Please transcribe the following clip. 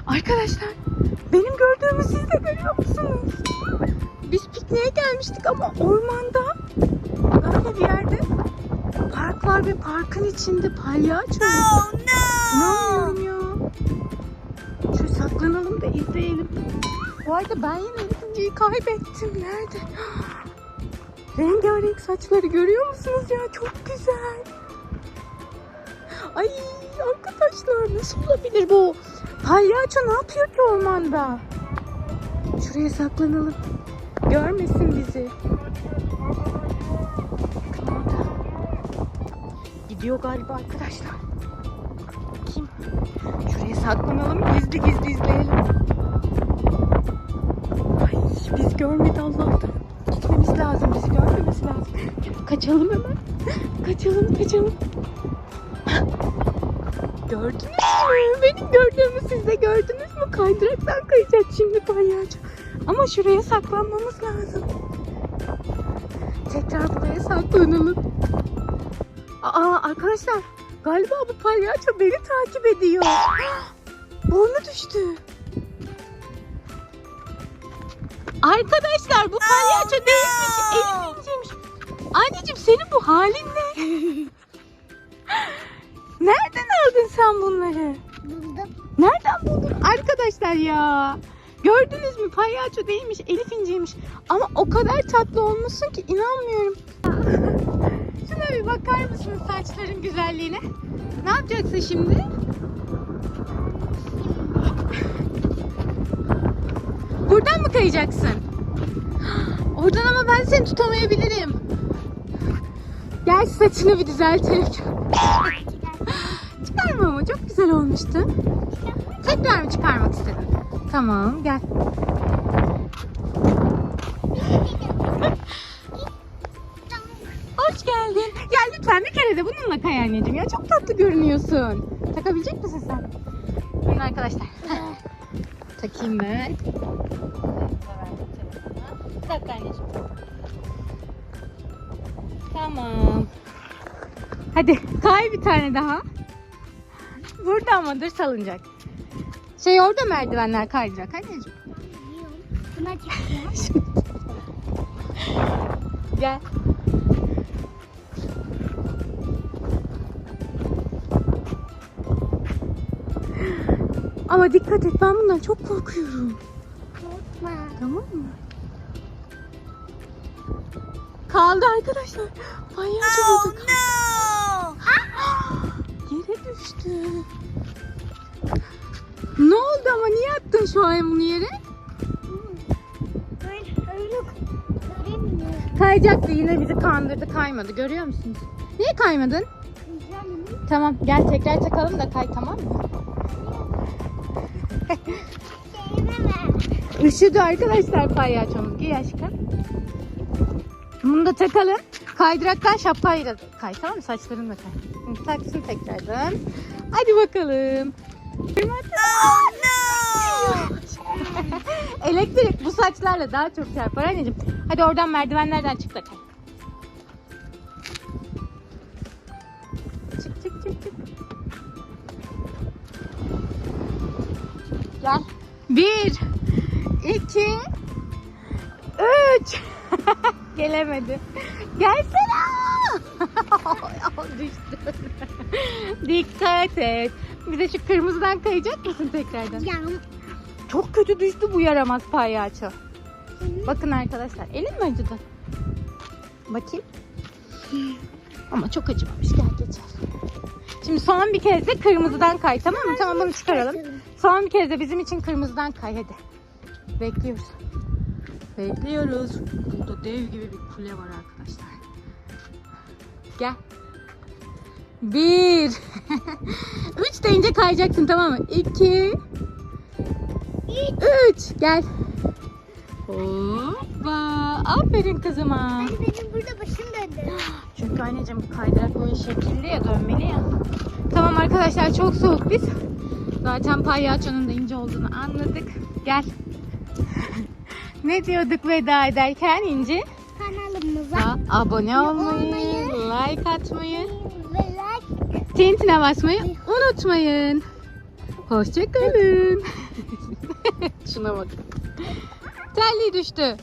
Arkadaşlar benim gördüğümü siz de görüyor musunuz? Biz pikniğe gelmiştik ama ormanda böyle bir yerde park var ve parkın içinde palyaço. Oh no! İnanmıyorum ya. Şöyle saklanalım da izleyelim. Bu arada ben yine ikinciyi kaybettim. Nerede? Rengarenk saçları görüyor musunuz ya? Çok güzel. Ay arkadaşlar nasıl olabilir bu? Palyaço ne yapıyor ki ormanda? Şuraya saklanalım. Görmesin bizi. Bakın orada. Gidiyor galiba arkadaşlar. Kim? Şuraya saklanalım. Gizli gizli izleyelim. Ay biz görmedi Allah'tan. Gitmemiz lazım. Bizi görmemesi lazım. Kaçalım hemen. Kaçalım. Gördünüz mü? Benim gördüğümü siz de gördünüz mü? Kaydıraktan kayacak şimdi palyaço. Ama şuraya saklanmamız lazım. Tekrar buraya saklanalım. Aa arkadaşlar galiba bu palyaço beni takip ediyor. Burnu düştü. Arkadaşlar bu palyaço değilmiş. Elif inceymiş. Anneciğim senin bu halin ne? Nereden aldın sen bunları? Buldum. Nereden buldun? Arkadaşlar ya. Gördünüz mü? Palyaço değilmiş. Elif inceymiş. Ama o kadar tatlı olmuşsun ki inanmıyorum. Şuna bir bakar mısınız saçların güzelliğine? Ne yapacaksın şimdi? Buradan mı kayacaksın? Oradan ama ben seni tutamayabilirim. Gel saçını bir düzeltelim. Çıkarma ama çok güzel olmuştu. Tekrar mı çıkarmak istedin? Tamam gel. Hoş geldin. Gel lütfen bir kere de bununla kay anneciğim ya. Çok tatlı görünüyorsun. Takabilecek misin sen? Buyurun arkadaşlar. Takayım ben. Bir dakika anneciğim. Tamam. Hadi kay bir tane daha. Burada ama dur salıncak. Orada merdivenler kaydırak anneciğim. Buna çıkıyor. Gel. Ama dikkat et ben bundan çok korkuyorum. Korkma. Tamam mı? Kaldı arkadaşlar. Palyaço Oh burada. no! Yere düştü. Ne oldu ama niye attın şu an bunu yere? Öyle göremiyorum. Kayacaktı yine bizi kandırdı kaymadı görüyor musunuz? Niye kaymadın? Tamam gel tekrar takalım da kay tamam mı? Üşüdü arkadaşlar palyaçomuz. Giy aşkım. Bunu da takalım. Kaydıraktan şapkayla kay tamam mı? Saçlarını da kay. Şimdi taksın tekrardan. Hadi bakalım. Oh no! Elektrik bu saçlarla daha çok çarpar anneciğim. Hadi oradan merdivenlerden çık da kay. Çık. Gel. 1 2 3 Gelemedi. Gelsene. Düştü. Dikkat et. Bir de şu kırmızıdan kayacak mısın tekrardan? Ya. Çok kötü düştü bu yaramaz palyaço. Bakın arkadaşlar. Elin mi acıdı? Bakayım. Ama çok acımamış. Gel geçer. Şimdi son bir kez de kırmızıdan kay tamam mı? Tamam bunu çıkaralım. Son bir kez de bizim için kırmızıdan kay hadi. Bekliyoruz. Bekliyoruz. Burada dev gibi bir kule var arkadaşlar. Gel. 1 3 deyince kayacaksın tamam mı? 2 3 Gel. Hoppa. Aferin kızıma. Hani benim burada başım döndü. Çünkü anneciğim kaydırak böyle şekilli ya dönmeli ya. Tamam arkadaşlar çok soğuk biz. Zaten palyaçonun da ince olduğunu anladık. Gel. Ne diyorduk veda ederken İnci? Kanalımıza Abone olmayı, like atmayı, ve like tintine basmayı unutmayın. Hoşçakalın. Şuna bak. Terliği düştü.